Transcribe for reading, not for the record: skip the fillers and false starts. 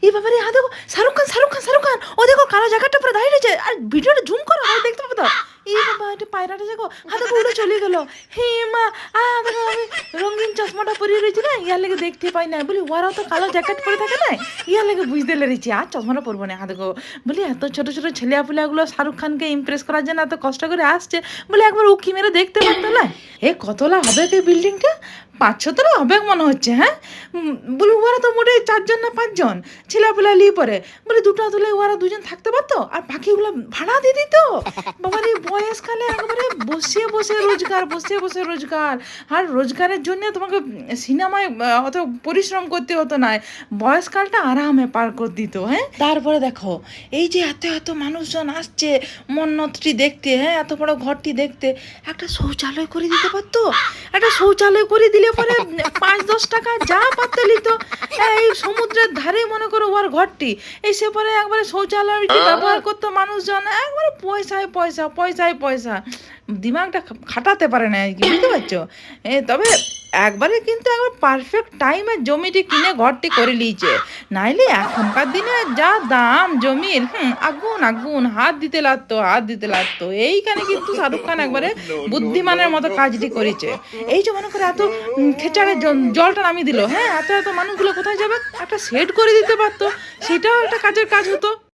এই বাবারে দেখো শাহরুখ খান, শাহরুখ খান, শাহরুখ খান, ও দেখো কালো জ্যাকেটটা পরে দাঁড়িয়ে রয়েছে, আর ভিডিওটা জুম করো আর দেখতে পাবো তো। এই বাবা এটা পায়রাটা দেখো, দেখো উড়ে চলে গেল। হে মা, দেখো আমি রঙিন চশমাটা পরিয়ে রয়েছি না, ইয়ার লেগে দেখতে পাই না, বলি ওরাও তো কালো জ্যাকেট পরে থাকে না, ইয়ার লেগে বুঝতে লেগেছি আর চশমাটা পরবো না। দেখো বলি এত ছোট ছোট ছেলেপুলেগুলো শাহরুখ খানকে ইমপ্রেস করার জন্য এত কষ্ট করে আসছে, বলে একবার উকি মেরে দেখতে পারতো না। এ কতলা হবে কি বিল্ডিংটা? 5-6 তলা হবে মনে হচ্ছে। হ্যাঁ, বলি ওরা তো মোটে 4জন না 5জন ছেলেপুলা নিয়ে পরে, বলে দুটো তুলে ওরা 2জন থাকতে পারতো, আর বাকিগুলো ভাড়া দিয়ে দিত। বাবার এই বয়সকালে একেবারে বসে বসে রোজগার, বসে বসে রোজগার, আর রোজগারের জন্য তোমাকে সিনেমায় অত পরিশ্রম করতে হতো না, বয়সকালটা আরামে পার করে দিত। হ্যাঁ, তারপরে দেখো এই যে এত এত মানুষজন আসছে মন্নতটি দেখতে, হ্যাঁ এত বড় ঘরটি দেখতে, একটা শৌচালয় করে দিতে পারতো। একটা শৌচালয় করে দিলে পরে 5-10 টাকা যা পারতো নিত। এই সমুদ্রের ধারে মনে করো ওর ঘরটি, এসে পরে একবারে শৌচালয়টি ব্যবহার করতো মানুষজন, একবারে পয়সায় পয়সা, পয়সায় পয়সা, দিমাগটা খাটাতে পারে না আর কি, বুঝতে পারছো? তবে একবারে কিন্তু একবার পারফেক্ট টাইমে জমিটি কিনে ঘরটি করে নিয়েছে, নাইলে এখনকার দিনে যা দাম জমির, আগুন আগুন, হাত দিতে লাগতো, হাত দিতে লাগতো। এইখানে কিন্তু শাহরুখ খান একবারে বুদ্ধিমানের মতো কাজটি করেছে। এই যে মনে করে এত খেচারে জলটা নামিয়ে দিল, হ্যাঁ এত এত মানুষগুলো কোথায় যাবে, একটা সেট করে দিতে পারতো, সেটাও একটা কাজের কাজ হতো।